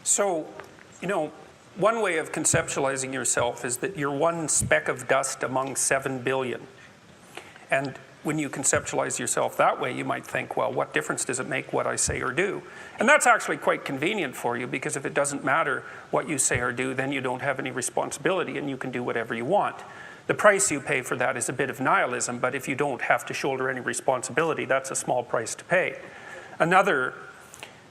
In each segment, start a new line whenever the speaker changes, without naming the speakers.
So, one way of conceptualizing yourself is that you're one speck of dust among 7 billion. And when you conceptualize yourself that way, you might think, well, what difference does it make what I say or do? And that's actually quite convenient for you, because if it doesn't matter what you say or do, then you don't have any responsibility and you can do whatever you want. The price you pay for that is a bit of nihilism, but if you don't have to shoulder any responsibility, that's a small price to pay.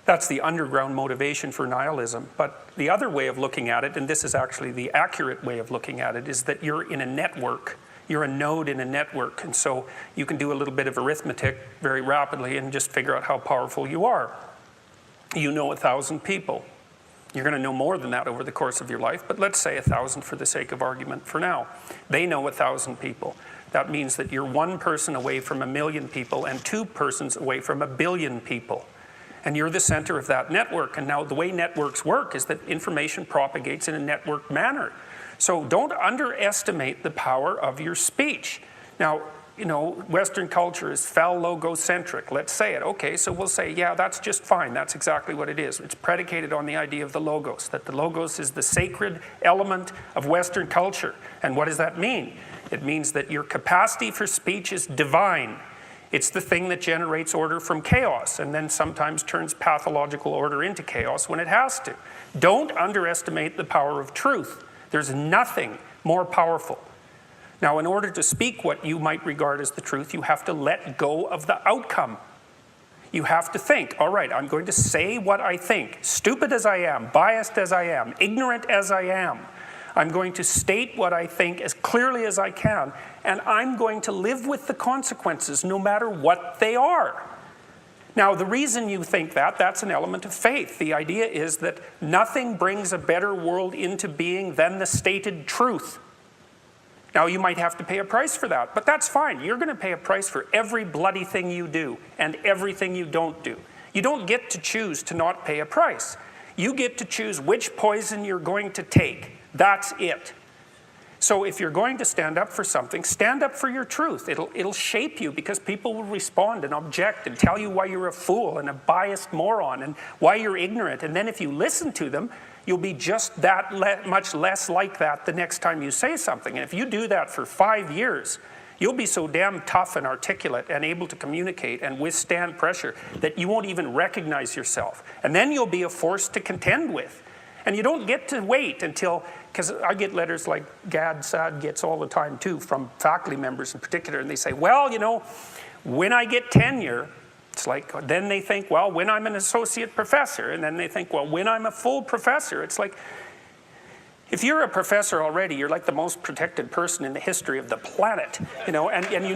That's the underground motivation for nihilism. But the other way of looking at it, and this is actually the accurate way of looking at it, is that you're in a network. You're a node in a network, and so you can do a little bit of arithmetic very rapidly and just figure out how powerful you are. You know 1,000 people. You're going to know more than that over the course of your life, but let's say 1,000 for the sake of argument for now. They know 1,000 people. That means that you're one person away from 1 million people and 2 persons away from 1 billion people. And you're the center of that network. And now the way networks work is that information propagates in a networked manner. So don't underestimate the power of your speech. Now, Western culture is phallogocentric. Let's say it. Okay, so we'll say, yeah, that's just fine. That's exactly what it is. It's predicated on the idea of the logos, that the logos is the sacred element of Western culture. And what does that mean? It means that your capacity for speech is divine. It's the thing that generates order from chaos and then sometimes turns pathological order into chaos when it has to. Don't underestimate the power of truth. There's nothing more powerful. Now, in order to speak what you might regard as the truth, you have to let go of the outcome. You have to think, all right, I'm going to say what I think, stupid as I am, biased as I am, ignorant as I am. I'm going to state what I think as clearly as I can, and I'm going to live with the consequences no matter what they are. Now, the reason you think that's an element of faith. The idea is that nothing brings a better world into being than the stated truth. Now, you might have to pay a price for that, but that's fine. You're going to pay a price for every bloody thing you do and everything you don't do. You don't get to choose to not pay a price. You get to choose which poison you're going to take. That's it. So if you're going to stand up for something, stand up for your truth. It'll shape you, because people will respond and object and tell you why you're a fool and a biased moron and why you're ignorant. And then if you listen to them, you'll be just that much less like that the next time you say something. And if you do that for 5 years, you'll be so damn tough and articulate and able to communicate and withstand pressure that you won't even recognize yourself. And then you'll be a force to contend with. And you don't get to wait until, because I get letters like Gad Saad gets all the time too, from faculty members in particular, and they say, well, when I get tenure, it's like, then they think, well, when I'm an associate professor, and then they think, well, when I'm a full professor. It's like, if you're a professor already, you're like the most protected person in the history of the planet, and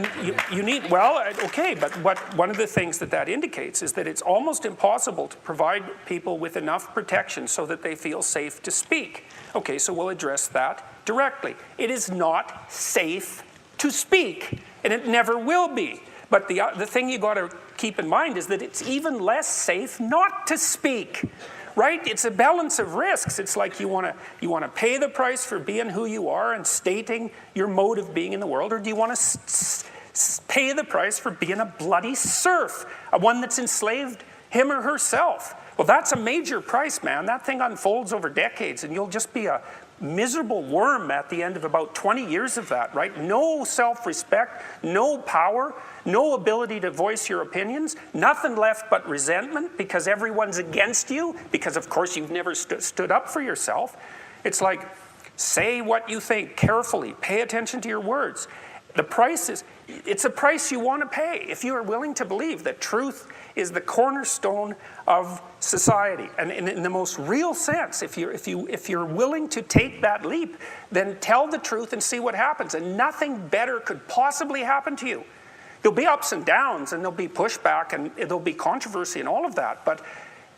you need, well, okay, but one of the things that indicates is that it's almost impossible to provide people with enough protection so that they feel safe to speak. Okay, so we'll address that directly. It is not safe to speak, and it never will be. But the thing you got to keep in mind is that it's even less safe not to speak. Right? It's a balance of risks. It's like you want to pay the price for being who you are and stating your mode of being in the world, or do you want to pay the price for being a bloody serf, one that's enslaved him or herself? Well, that's a major price, man. That thing unfolds over decades, and you'll just be a miserable worm at the end of about 20 years of that, right? No self-respect, no power, no ability to voice your opinions, nothing left but resentment because everyone's against you, because of course you've never stood up for yourself. It's like, say what you think carefully, pay attention to your words. The price it's a price you want to pay if you are willing to believe that truth is the cornerstone of society. And in the most real sense, if you're willing to take that leap, then tell the truth and see what happens. And nothing better could possibly happen to you. There'll be ups and downs, and there'll be pushback, and there'll be controversy and all of that, but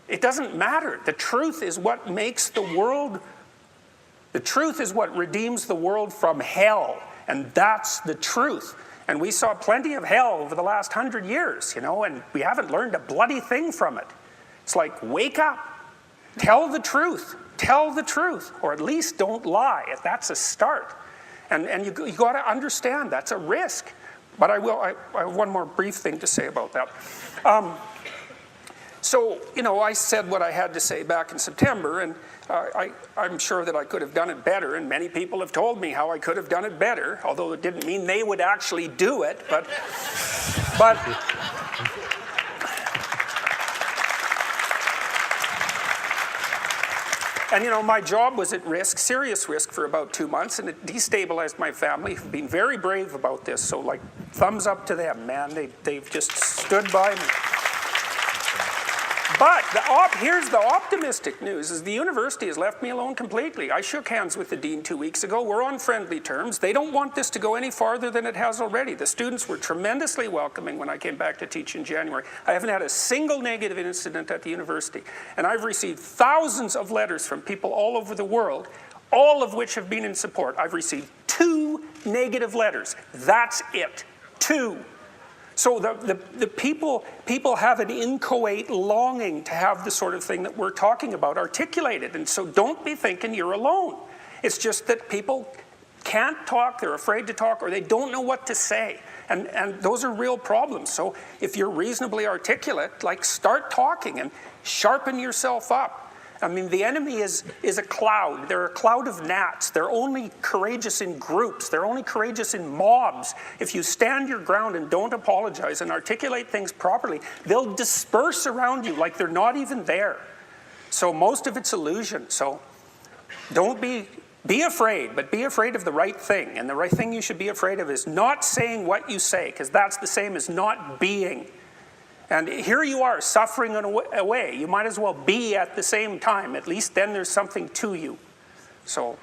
it doesn't matter. The truth is what makes the world, the truth is what redeems the world from hell, and that's the truth. And we saw plenty of hell over the last 100 years, and we haven't learned a bloody thing from it. It's like, wake up, tell the truth, or at least don't lie. That's a start. And you got to understand that's a risk. But I have one more brief thing to say about that. So, you know, I said what I had to say back in September, and I'm sure that I could have done it better, and many people have told me how I could have done it better, although it didn't mean they would actually do it, but and you know, my job was at risk, serious risk, for about 2 months, and it destabilized my family, who've been very brave about this. So, like, thumbs up to them, man. They've just stood by me. But here's the optimistic news, is the university has left me alone completely. I shook hands with the dean 2 weeks ago. We're on friendly terms. They don't want this to go any farther than it has already. The students were tremendously welcoming when I came back to teach in January. I haven't had a single negative incident at the university. And I've received thousands of letters from people all over the world, all of which have been in support. I've received 2 negative letters. That's it. 2. So the people have an inchoate longing to have the sort of thing that we're talking about articulated. And so don't be thinking you're alone. It's just that people can't talk, they're afraid to talk, or they don't know what to say. And those are real problems. So if you're reasonably articulate, like, start talking and sharpen yourself up. I mean, the enemy is a cloud. They're a cloud of gnats. They're only courageous in groups. They're only courageous in mobs. If you stand your ground and don't apologize and articulate things properly, they'll disperse around you like they're not even there. So most of it's illusion. So don't be afraid, but be afraid of the right thing. And the right thing you should be afraid of is not saying what you say, because that's the same as not being. And here you are, suffering away. You might as well be at the same time. At least then there's something to you. So